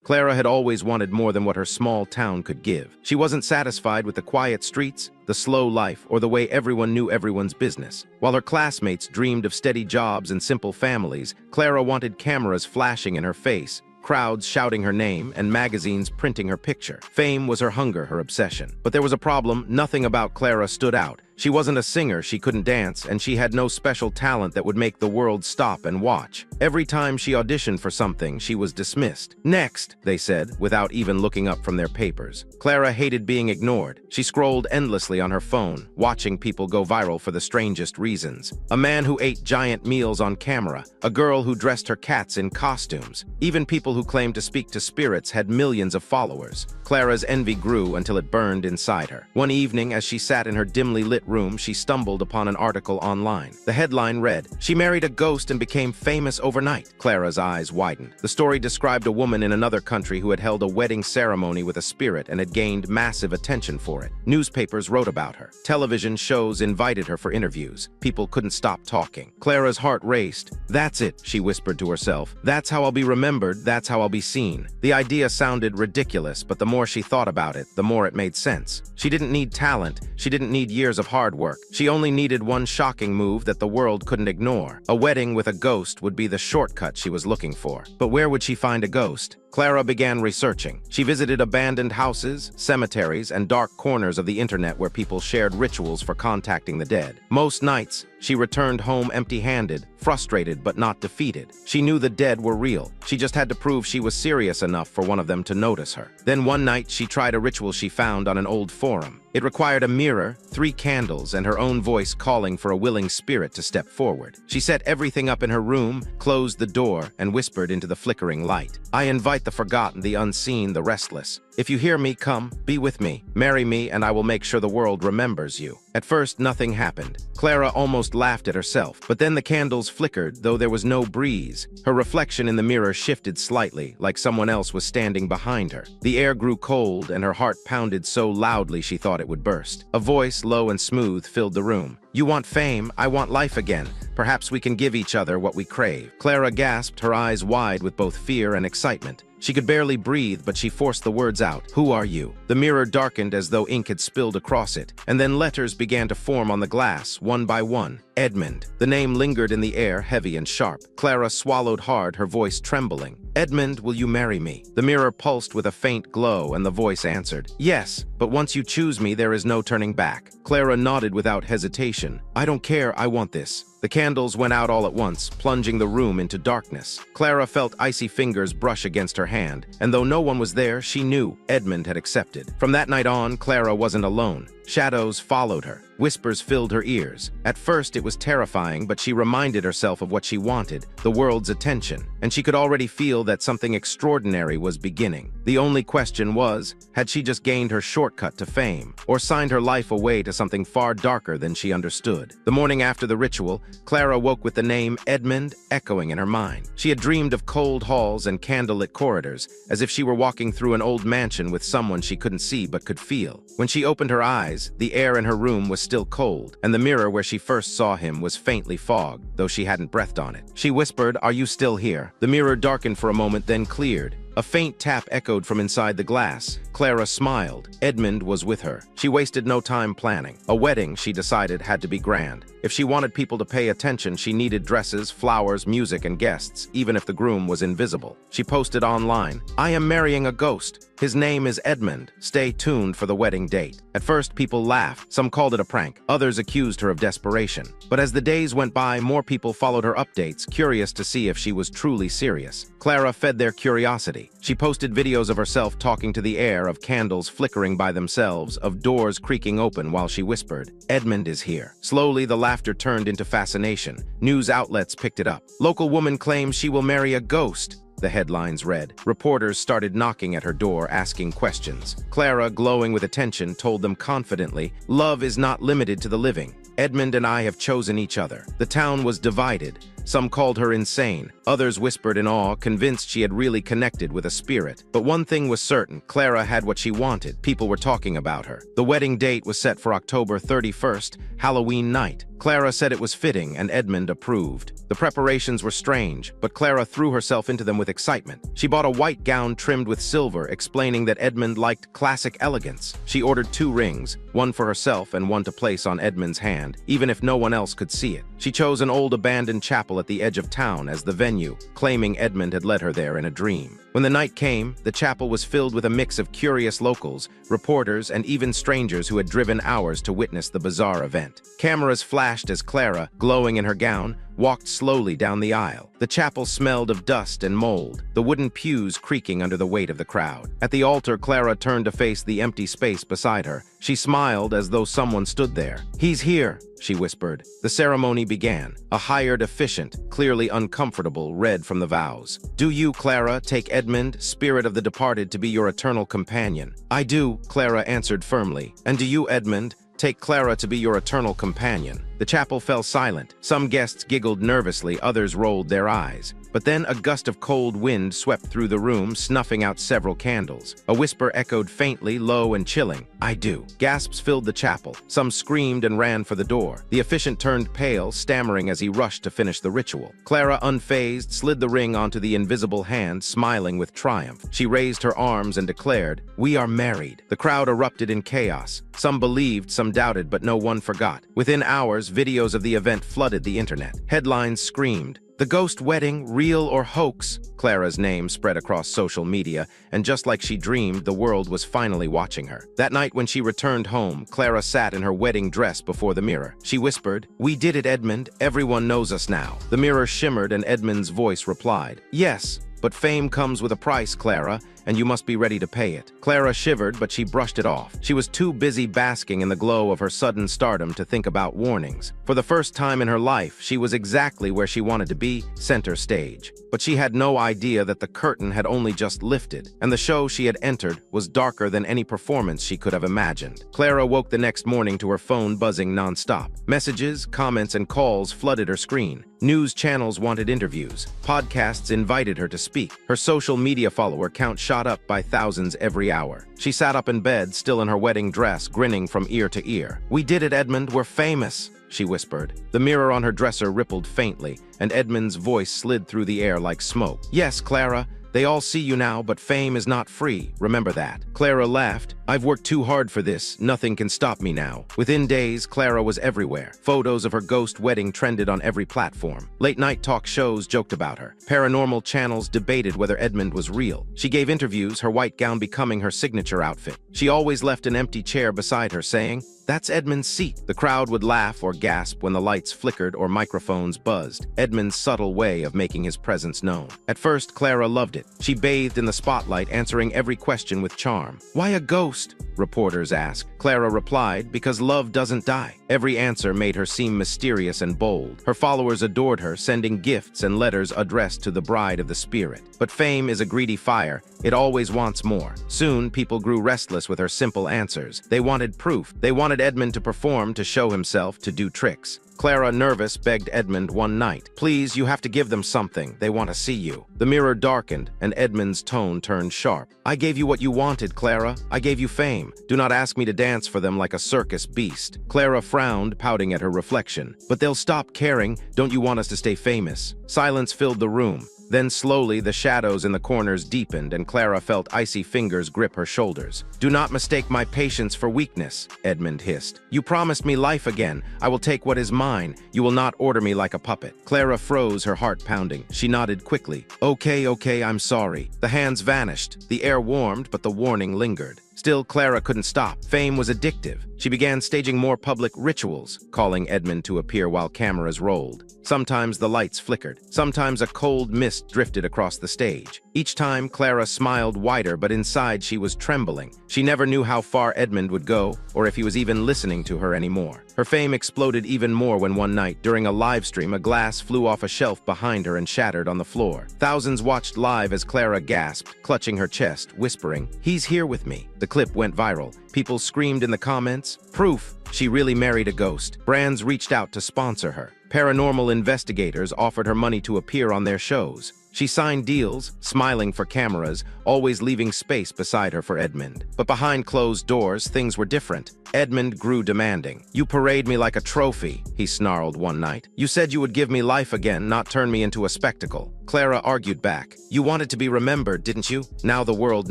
Clara had always wanted more than what her small town could give. She wasn't satisfied with the quiet streets, the slow life, or the way everyone knew everyone's business. While her classmates dreamed of steady jobs and simple families, Clara wanted cameras flashing in her face, crowds shouting her name, and magazines printing her picture. Fame was her hunger, her obsession. But there was a problem. Nothing about Clara stood out. She wasn't a singer, she couldn't dance, and she had no special talent that would make the world stop and watch. Every time she auditioned for something, she was dismissed. Next, they said, without even looking up from their papers. Clara hated being ignored. She scrolled endlessly on her phone, watching people go viral for the strangest reasons. A man who ate giant meals on camera, a girl who dressed her cats in costumes. Even people who claimed to speak to spirits had millions of followers. Clara's envy grew until it burned inside her. One evening, as she sat in her dimly lit room, she stumbled upon an article online. The headline read, "She married a ghost and became famous overnight." Clara's eyes widened. The story described a woman in another country who had held a wedding ceremony with a spirit and had gained massive attention for it. Newspapers wrote about her. Television shows invited her for interviews. People couldn't stop talking. Clara's heart raced. "That's it," she whispered to herself. "That's how I'll be remembered. That's how I'll be seen." The idea sounded ridiculous, but the more she thought about it, the more it made sense. She didn't need talent. She didn't need years of hard work. She only needed one shocking move that the world couldn't ignore. A wedding with a ghost would be the shortcut she was looking for. But where would she find a ghost? Clara began researching. She visited abandoned houses, cemeteries, and dark corners of the internet where people shared rituals for contacting the dead. Most nights, she returned home empty-handed, frustrated but not defeated. She knew the dead were real. She just had to prove she was serious enough for one of them to notice her. Then one night, she tried a ritual she found on an old forum. It required a mirror, 3 candles, and her own voice calling for a willing spirit to step forward. She set everything up in her room, closed the door, and whispered into the flickering light, "I invite the forgotten, the unseen, the restless. If you hear me, come, be with me, marry me, and I will make sure the world remembers you." At first, nothing happened. Clara almost laughed at herself, but then the candles flickered, though there was no breeze. Her reflection in the mirror shifted slightly, like someone else was standing behind her. The air grew cold, and her heart pounded so loudly she thought it would burst. A voice, low and smooth, filled the room. "You want fame, I want life again. Perhaps we can give each other what we crave." Clara gasped, her eyes wide with both fear and excitement. She could barely breathe, but she forced the words out. "Who are you?" The mirror darkened as though ink had spilled across it, and then letters began to form on the glass, one by one. Edmund. The name lingered in the air, heavy and sharp. Clara swallowed hard, her voice trembling. "Edmund, will you marry me?" The mirror pulsed with a faint glow, and the voice answered, "Yes, but once you choose me, there is no turning back." Clara nodded without hesitation. "I don't care, I want this." The candles went out all at once, plunging the room into darkness. Clara felt icy fingers brush against her hand, and though no one was there, she knew Edmund had accepted. From that night on, Clara wasn't alone. Shadows followed her. Whispers filled her ears. At first, it was terrifying, but she reminded herself of what she wanted, the world's attention, and she could already feel that something extraordinary was beginning. The only question was, had she just gained her shortcut to fame, or signed her life away to something far darker than she understood? The morning after the ritual, Clara woke with the name Edmund echoing in her mind. She had dreamed of cold halls and candlelit corridors, as if she were walking through an old mansion with someone she couldn't see but could feel. When she opened her eyes, the air in her room was still cold, and the mirror where she first saw him was faintly fogged, though she hadn't breathed on it. She whispered, "Are you still here?" The mirror darkened for a moment, then cleared. A faint tap echoed from inside the glass. Clara smiled. Edmund was with her. She wasted no time planning. A wedding, she decided, had to be grand. If she wanted people to pay attention, she needed dresses, flowers, music, and guests, even if the groom was invisible. She posted online, "I am marrying a ghost. His name is Edmund. Stay tuned for the wedding date." At first, people laughed. Some called it a prank. Others accused her of desperation. But as the days went by, more people followed her updates, curious to see if she was truly serious. Clara fed their curiosity. She posted videos of herself talking to the air, of candles flickering by themselves, of doors creaking open while she whispered, "Edmund is here." Slowly, the laughter turned into fascination. News outlets picked it up. "Local woman claims she will marry a ghost," the headlines read. Reporters started knocking at her door, asking questions. Clara, glowing with attention, told them confidently, "Love is not limited to the living. Edmund and I have chosen each other." The town was divided. Some called her insane. Others whispered in awe, convinced she had really connected with a spirit. But one thing was certain, Clara had what she wanted. People were talking about her. The wedding date was set for October 31st, Halloween night. Clara said it was fitting, and Edmund approved. The preparations were strange, but Clara threw herself into them with excitement. She bought a white gown trimmed with silver, explaining that Edmund liked classic elegance. She ordered 2 rings, one for herself and one to place on Edmund's hand, even if no one else could see it. She chose an old abandoned chapel at the edge of town as the venue, claiming Edmund had led her there in a dream. When the night came, the chapel was filled with a mix of curious locals, reporters, and even strangers who had driven hours to witness the bizarre event. Cameras flashed as Clara, glowing in her gown, walked slowly down the aisle. The chapel smelled of dust and mold, the wooden pews creaking under the weight of the crowd. At the altar, Clara turned to face the empty space beside her. She smiled as though someone stood there. "He's here," she whispered. The ceremony began. A hired officiant, clearly uncomfortable, read from the vows. "Do you, Clara, take Edmund, spirit of the departed, to be your eternal companion?" "I do," Clara answered firmly. "And do you, Edmund, take Clara to be your eternal companion?" The chapel fell silent. Some guests giggled nervously, others rolled their eyes. But then a gust of cold wind swept through the room, snuffing out several candles. A whisper echoed faintly, low and chilling. "I do." Gasps filled the chapel. Some screamed and ran for the door. The officiant turned pale, stammering as he rushed to finish the ritual. Clara, unfazed, slid the ring onto the invisible hand, smiling with triumph. She raised her arms and declared, "We are married." The crowd erupted in chaos. Some believed, some doubted, but no one forgot. Within hours, videos of the event flooded the internet. Headlines screamed, "The ghost wedding, real or hoax?" Clara's name spread across social media, and just like she dreamed, the world was finally watching her. That night when she returned home, Clara sat in her wedding dress before the mirror. She whispered, "We did it, Edmund. Everyone knows us now." The mirror shimmered and Edmund's voice replied, "Yes, but fame comes with a price, Clara, and you must be ready to pay it." Clara shivered, but she brushed it off. She was too busy basking in the glow of her sudden stardom to think about warnings. For the first time in her life, she was exactly where she wanted to be, center stage. But she had no idea that the curtain had only just lifted, and the show she had entered was darker than any performance she could have imagined. Clara woke the next morning to her phone buzzing nonstop. Messages, comments, and calls flooded her screen. News channels wanted interviews. Podcasts invited her to speak. Her social media follower count shot up by thousands every hour. She sat up in bed, still in her wedding dress, grinning from ear to ear. "We did it, Edmund. We're famous," she whispered. The mirror on her dresser rippled faintly, and Edmund's voice slid through the air like smoke. "Yes, Clara. They all see you now, but fame is not free. Remember that." Clara laughed. "I've worked too hard for this. Nothing can stop me now." Within days, Clara was everywhere. Photos of her ghost wedding trended on every platform. Late-night talk shows joked about her. Paranormal channels debated whether Edmund was real. She gave interviews, her white gown becoming her signature outfit. She always left an empty chair beside her, saying, "That's Edmund's seat." The crowd would laugh or gasp when the lights flickered or microphones buzzed. Edmund's subtle way of making his presence known. At first, Clara loved it. She bathed in the spotlight, answering every question with charm. "Why a ghost?" reporters asked. Clara replied, "Because love doesn't die." Every answer made her seem mysterious and bold. Her followers adored her, sending gifts and letters addressed to the bride of the spirit. But fame is a greedy fire. It always wants more. Soon, people grew restless with her simple answers. They wanted proof. They wanted Edmund to perform, to show himself, to do tricks. Clara, nervous, begged Edmund one night, "Please, you have to give them something. They want to see you." The mirror darkened, and Edmund's tone turned sharp. "I gave you what you wanted, Clara. I gave you fame. Do not ask me to dance for them like a circus beast." Clara frowned, pouting at her reflection. "But they'll stop caring. Don't you want us to stay famous?" Silence filled the room. Then slowly, the shadows in the corners deepened, and Clara felt icy fingers grip her shoulders. "Do not mistake my patience for weakness," Edmund hissed. "You promised me life again. I will take what is mine. You will not order me like a puppet." Clara froze, her heart pounding. She nodded quickly. Okay, I'm sorry." The hands vanished. The air warmed, but the warning lingered. Still, Clara couldn't stop. Fame was addictive. She began staging more public rituals, calling Edmund to appear while cameras rolled. Sometimes the lights flickered. Sometimes a cold mist drifted across the stage. Each time, Clara smiled wider, but inside she was trembling. She never knew how far Edmund would go, or if he was even listening to her anymore. Her fame exploded even more when one night, during a live stream, a glass flew off a shelf behind her and shattered on the floor. Thousands watched live as Clara gasped, clutching her chest, whispering, "He's here with me." The clip went viral. People screamed in the comments, "Proof! She really married a ghost." Brands reached out to sponsor her. Paranormal investigators offered her money to appear on their shows. She signed deals, smiling for cameras, always leaving space beside her for Edmund. But behind closed doors, things were different. Edmund grew demanding. "You parade me like a trophy," he snarled one night. "You said you would give me life again, not turn me into a spectacle." Clara argued back. "You wanted to be remembered, didn't you? Now the world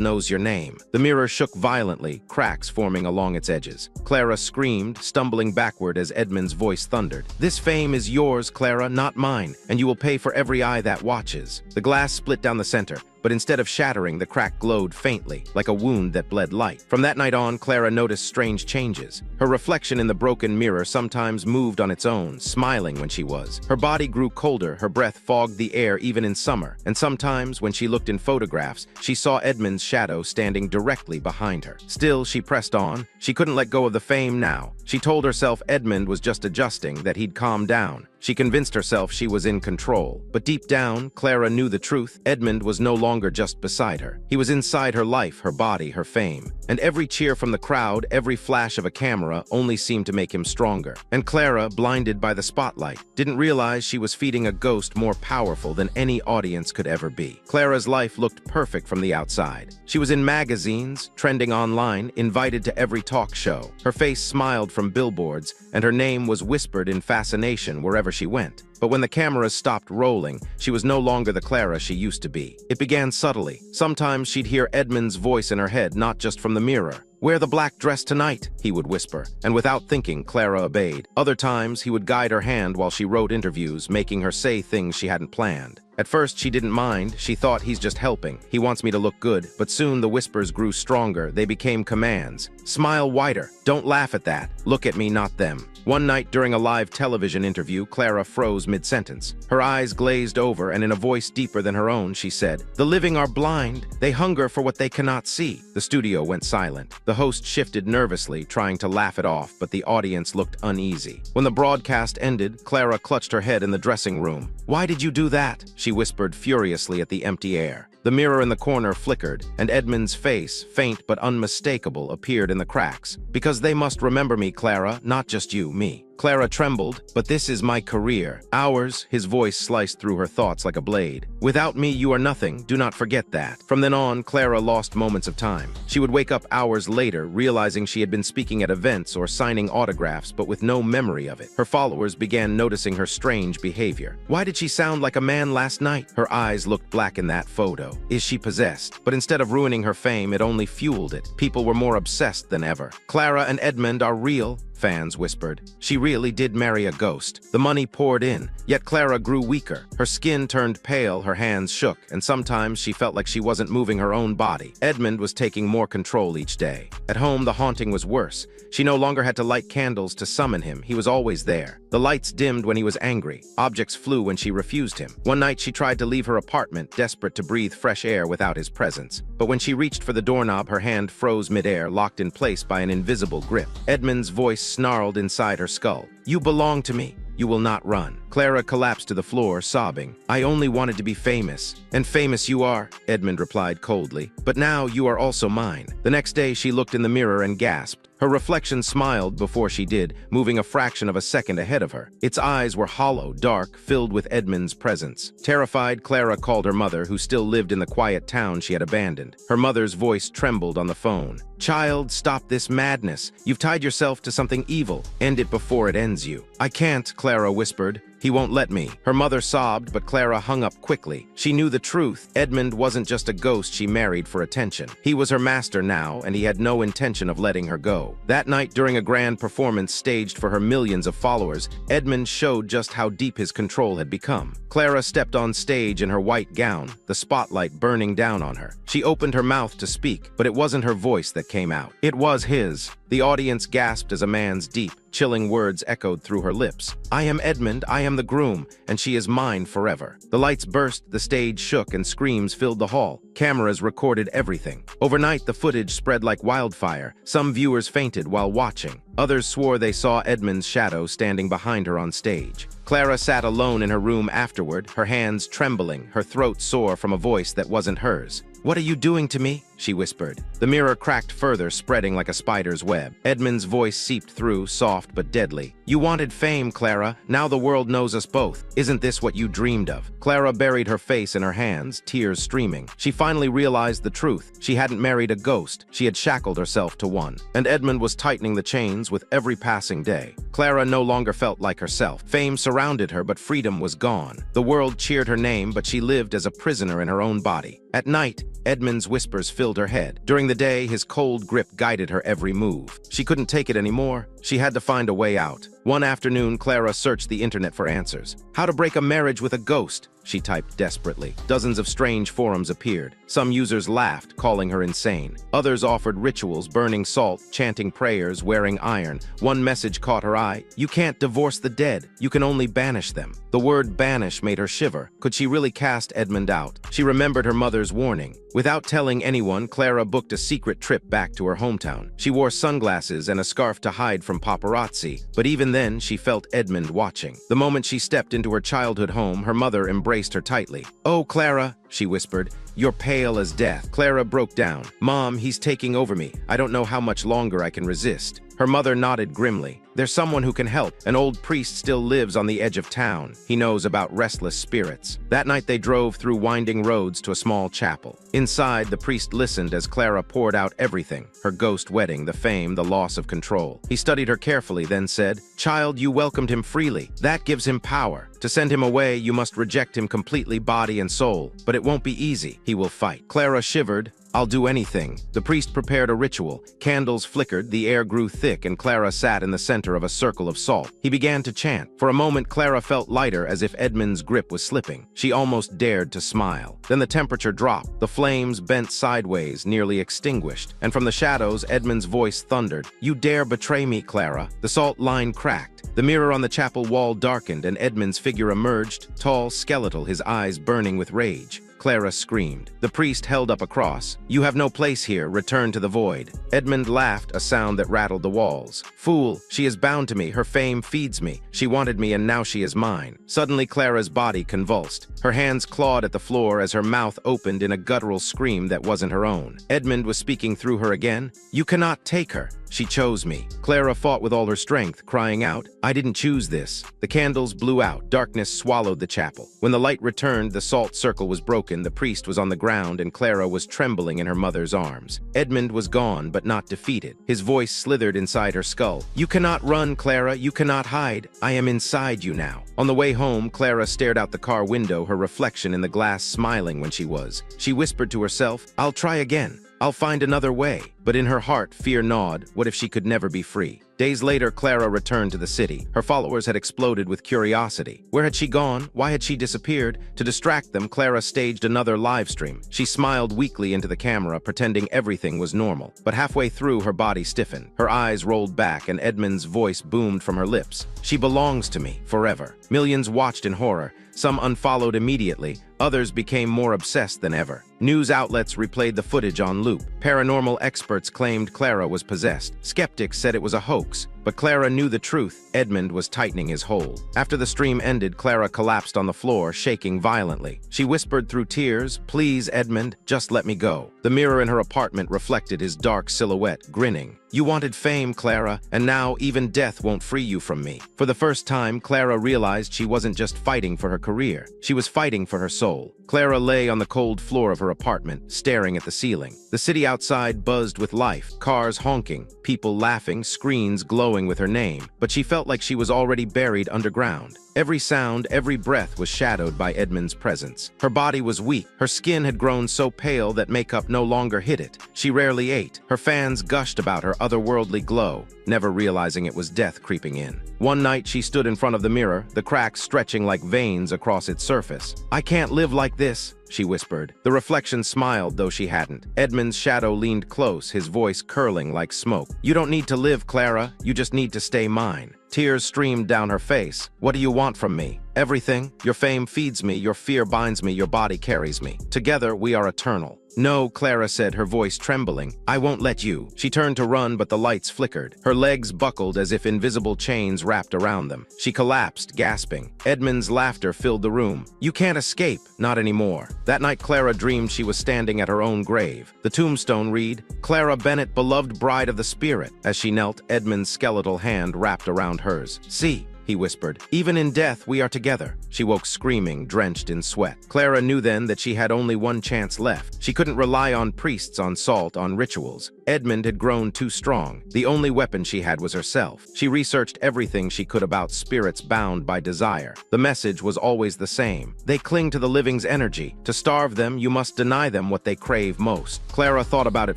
knows your name." The mirror shook violently, cracks forming along its edges. Clara screamed, stumbling backward as Edmund's voice thundered. "This fame is yours, Clara, not mine, and you will pay for every eye that watches." The glass split down the center, but instead of shattering, the crack glowed faintly, like a wound that bled light. From that night on, Clara noticed strange changes. Her reflection in the broken mirror sometimes moved on its own, smiling when she was. Her body grew colder, her breath fogged the air even in summer, and sometimes, when she looked in photographs, she saw Edmund's shadow standing directly behind her. Still, she pressed on. She couldn't let go of the fame now. She told herself Edmund was just adjusting, that he'd calm down. She convinced herself she was in control. But deep down, Clara knew the truth. Edmund was no longer just beside her. He was inside her life, her body, her fame. And every cheer from the crowd, every flash of a camera only seemed to make him stronger. And Clara, blinded by the spotlight, didn't realize she was feeding a ghost more powerful than any audience could ever be. Clara's life looked perfect from the outside. She was in magazines, trending online, invited to every talk show. Her face smiled from billboards, and her name was whispered in fascination wherever she went. But when the cameras stopped rolling, she was no longer the Clara she used to be. It began subtly. Sometimes she'd hear Edmund's voice in her head, not just from the mirror. "Wear the black dress tonight," he would whisper, and without thinking, Clara obeyed. Other times, he would guide her hand while she wrote interviews, making her say things she hadn't planned. At first, she didn't mind. She thought, "He's just helping. He wants me to look good." But soon the whispers grew stronger. They became commands. "Smile wider. Don't laugh at that. Look at me, not them." One night during a live television interview, Clara froze mid-sentence. Her eyes glazed over, and in a voice deeper than her own, she said, "The living are blind. They hunger for what they cannot see." The studio went silent. The host shifted nervously, trying to laugh it off, but the audience looked uneasy. When the broadcast ended, Clara clutched her head in the dressing room. "Why did you do that?" she whispered furiously at the empty air. The mirror in the corner flickered, and Edmund's face, faint but unmistakable, appeared in the cracks. "Because they must remember me, Clara, not just you, me." Clara trembled. "But this is my career. Ours," his voice sliced through her thoughts like a blade. "Without me, you are nothing. Do not forget that." From then on, Clara lost moments of time. She would wake up hours later, realizing she had been speaking at events or signing autographs, but with no memory of it. Her followers began noticing her strange behavior. "Why did she sound like a man last night?" Her eyes looked black in that photo. "Is she possessed?" But instead of ruining her fame, it only fueled it. People were more obsessed than ever. "Clara and Edmund are real," fans whispered. She really did marry a ghost. The money poured in, yet Clara grew weaker. Her skin turned pale, her hands shook, and sometimes she felt like she wasn't moving her own body. Edmund was taking more control each day. At home, the haunting was worse. She no longer had to light candles to summon him. He was always there. The lights dimmed when he was angry. Objects flew when she refused him. One night, she tried to leave her apartment, desperate to breathe fresh air without his presence. But when she reached for the doorknob, her hand froze midair, locked in place by an invisible grip. Edmund's voice snarled inside her skull. "You belong to me. You will not run." Clara collapsed to the floor, sobbing. "I only wanted to be famous." "And famous you are," Edmund replied coldly. "But now you are also mine." The next day, she looked in the mirror and gasped. Her reflection smiled before she did, moving a fraction of a second ahead of her. Its eyes were hollow, dark, filled with Edmund's presence. Terrified, Clara called her mother, who still lived in the quiet town she had abandoned. Her mother's voice trembled on the phone. "Child, stop this madness. You've tied yourself to something evil. End it before it ends you." "I can't," Clara whispered. "He won't let me." Her mother sobbed, but Clara hung up quickly. She knew the truth. Edmund wasn't just a ghost she married for attention. He was her master now, and he had no intention of letting her go. That night, during a grand performance staged for her millions of followers, Edmund showed just how deep his control had become. Clara stepped on stage in her white gown, the spotlight burning down on her. She opened her mouth to speak, but it wasn't her voice that came out. It was his. The audience gasped as a man's deep, chilling words echoed through her lips. "I am Edmund, I am the groom, and she is mine forever." The lights burst, the stage shook, and screams filled the hall. Cameras recorded everything. Overnight, the footage spread like wildfire. Some viewers fainted while watching. Others swore they saw Edmund's shadow standing behind her on stage. Clara sat alone in her room afterward, her hands trembling, her throat sore from a voice that wasn't hers. "What are you doing to me?" she whispered. The mirror cracked further, spreading like a spider's web. Edmund's voice seeped through, soft but deadly. You wanted fame, Clara. Now the world knows us both. Isn't this what you dreamed of? Clara buried her face in her hands, tears streaming. She finally realized the truth. She hadn't married a ghost. She had shackled herself to one. And Edmund was tightening the chains with every passing day. Clara no longer felt like herself. Fame surrounded her, but freedom was gone. The world cheered her name, but she lived as a prisoner in her own body. At night, Edmund's whispers filled her head. During the day, his cold grip guided her every move. She couldn't take it anymore. She had to find a way out. One afternoon, Clara searched the internet for answers. How to break a marriage with a ghost, she typed desperately. Dozens of strange forums appeared. Some users laughed, calling her insane. Others offered rituals, burning salt, chanting prayers, wearing iron. One message caught her eye. You can't divorce the dead. You can only banish them. The word banish made her shiver. Could she really cast Edmund out? She remembered her mother's warning. Without telling anyone, Clara booked a secret trip back to her hometown. She wore sunglasses and a scarf to hide from paparazzi, but even then she felt Edmund watching. The moment she stepped into her childhood home, her mother embraced her tightly. "Oh, Clara," she whispered, "you're pale as death." Clara broke down. "Mom, he's taking over me. I don't know how much longer I can resist." Her mother nodded grimly. "There's someone who can help. An old priest still lives on the edge of town. He knows about restless spirits." That night they drove through winding roads to a small chapel. Inside, the priest listened as Clara poured out everything: her ghost wedding, the fame, the loss of control. He studied her carefully, then said, "Child, you welcomed him freely. That gives him power. To send him away, you must reject him completely, body and soul. But it won't be easy. He will fight." Clara shivered. "I'll do anything." The priest prepared a ritual. Candles flickered, the air grew thick, and Clara sat in the center of a circle of salt. He began to chant. For a moment, Clara felt lighter, as if Edmund's grip was slipping. She almost dared to smile. Then the temperature dropped. The flames bent sideways, nearly extinguished. And from the shadows, Edmund's voice thundered. "You dare betray me, Clara." The salt line cracked. The mirror on the chapel wall darkened, and Edmund's figure emerged, tall, skeletal, his eyes burning with rage. Clara screamed. The priest held up a cross. "You have no place here. Return to the void." Edmund laughed, a sound that rattled the walls. "Fool, she is bound to me. Her fame feeds me. She wanted me, and now she is mine." Suddenly, Clara's body convulsed. Her hands clawed at the floor as her mouth opened in a guttural scream that wasn't her own. Edmund was speaking through her again. "You cannot take her. She chose me." Clara fought with all her strength, crying out, "I didn't choose this." The candles blew out. Darkness swallowed the chapel. When the light returned, the salt circle was broken, the priest was on the ground, and Clara was trembling in her mother's arms. Edmund was gone, but not defeated. His voice slithered inside her skull. "You cannot run, Clara. You cannot hide. I am inside you now." On the way home, Clara stared out the car window, her reflection in the glass smiling when she was. She whispered to herself, "I'll try again. I'll find another way." But in her heart, fear gnawed. What if she could never be free? Days later, Clara returned to the city. Her followers had exploded with curiosity. Where had she gone? Why had she disappeared? To distract them, Clara staged another live stream. She smiled weakly into the camera, pretending everything was normal. But halfway through, her body stiffened. Her eyes rolled back, and Edmund's voice boomed from her lips. "She belongs to me, forever." Millions watched in horror. Some unfollowed immediately. Others became more obsessed than ever. News outlets replayed the footage on loop. Paranormal experts claimed Clara was possessed. Skeptics said it was a hoax. But Clara knew the truth. Edmund was tightening his hold. After the stream ended, Clara collapsed on the floor, shaking violently. She whispered through tears, "Please, Edmund, just let me go." The mirror in her apartment reflected his dark silhouette, grinning. "You wanted fame, Clara, and now even death won't free you from me." For the first time, Clara realized she wasn't just fighting for her career. She was fighting for her soul. Clara lay on the cold floor of her apartment, staring at the ceiling. The city outside buzzed with life, cars honking, people laughing, screens glowing with her name. But she felt like she was already buried underground. Every sound, every breath was shadowed by Edmund's presence. Her body was weak. Her skin had grown so pale that makeup no longer hid it. She rarely ate. Her fans gushed about her otherworldly glow, never realizing it was death creeping in. One night, she stood in front of the mirror, the cracks stretching like veins across its surface. "I can't live like this," she whispered. The reflection smiled, though she hadn't. Edmund's shadow leaned close, his voice curling like smoke. "You don't need to live, Clara. You just need to stay mine." Tears streamed down her face. "What do you want from me?" "Everything. Your fame feeds me, your fear binds me, your body carries me. Together, we are eternal." "No," Clara said, her voice trembling. "I won't let you." She turned to run, but the lights flickered. Her legs buckled as if invisible chains wrapped around them. She collapsed, gasping. Edmund's laughter filled the room. "You can't escape." Not anymore. That night, Clara dreamed she was standing at her own grave. The tombstone read, "Clara Bennett, beloved bride of the spirit." As she knelt, Edmund's skeletal hand wrapped around hers. "See," he whispered, "even in death we are together." She woke screaming, drenched in sweat. Clara knew then that she had only one chance left. She couldn't rely on priests, on salt, on rituals. Edmund had grown too strong. The only weapon she had was herself. She researched everything she could about spirits bound by desire. The message was always the same. They cling to the living's energy. To starve them, you must deny them what they crave most. Clara thought about it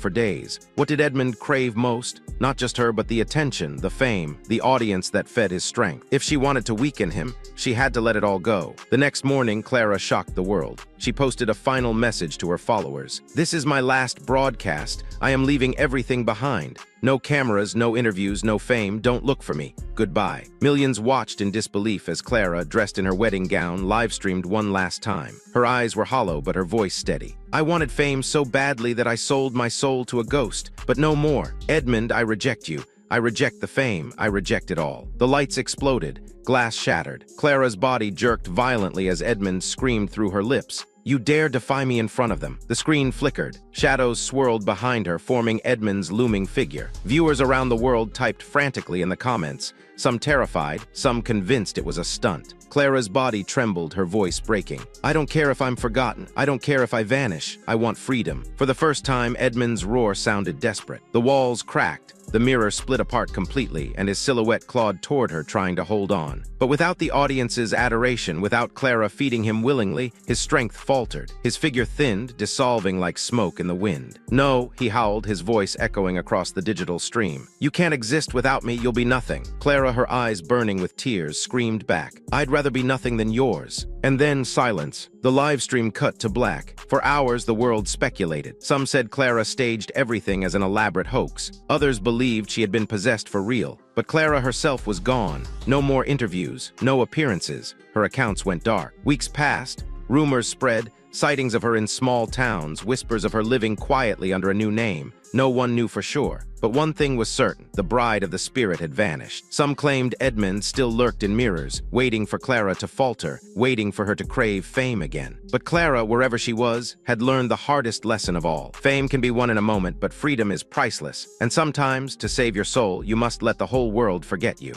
for days. What did Edmund crave most? Not just her, but the attention, the fame, the audience that fed his strength. If she wanted to weaken him, she had to let it all go. The next morning, Clara shocked the world. She posted a final message to her followers. "This is my last broadcast. I am leaving everything behind. No cameras, no interviews, no fame. Don't look for me. Goodbye." Millions watched in disbelief as Clara, dressed in her wedding gown, live-streamed one last time. Her eyes were hollow, but her voice steady. "I wanted fame so badly that I sold my soul to a ghost, but no more. Edmund, I reject you. I reject the fame. I reject it all." The lights exploded. Glass shattered. Clara's body jerked violently as Edmund screamed through her lips. "You dare defy me in front of them." The screen flickered. Shadows swirled behind her, forming Edmund's looming figure. Viewers around the world typed frantically in the comments, some terrified, some convinced it was a stunt. Clara's body trembled, her voice breaking. "I don't care if I'm forgotten. I don't care if I vanish. I want freedom." For the first time, Edmund's roar sounded desperate. The walls cracked. The mirror split apart completely, and his silhouette clawed toward her, trying to hold on. But without the audience's adoration, without Clara feeding him willingly, his strength faltered. His figure thinned, dissolving like smoke in the wind. "No," he howled, his voice echoing across the digital stream. "You can't exist without me. You'll be nothing." Clara, her eyes burning with tears, screamed back, "I'd rather be nothing than yours." And then silence. The live stream cut to black. For hours, the world speculated. Some said Clara staged everything as an elaborate hoax. Others believed she had been possessed for real. But Clara herself was gone. No more interviews, no appearances. Her accounts went dark. Weeks passed. Rumors spread. Sightings of her in small towns, whispers of her living quietly under a new name. No one knew for sure. But one thing was certain, the bride of the spirit had vanished. Some claimed Edmund still lurked in mirrors, waiting for Clara to falter, waiting for her to crave fame again. But Clara, wherever she was, had learned the hardest lesson of all. Fame can be won in a moment, but freedom is priceless. And sometimes, to save your soul, you must let the whole world forget you.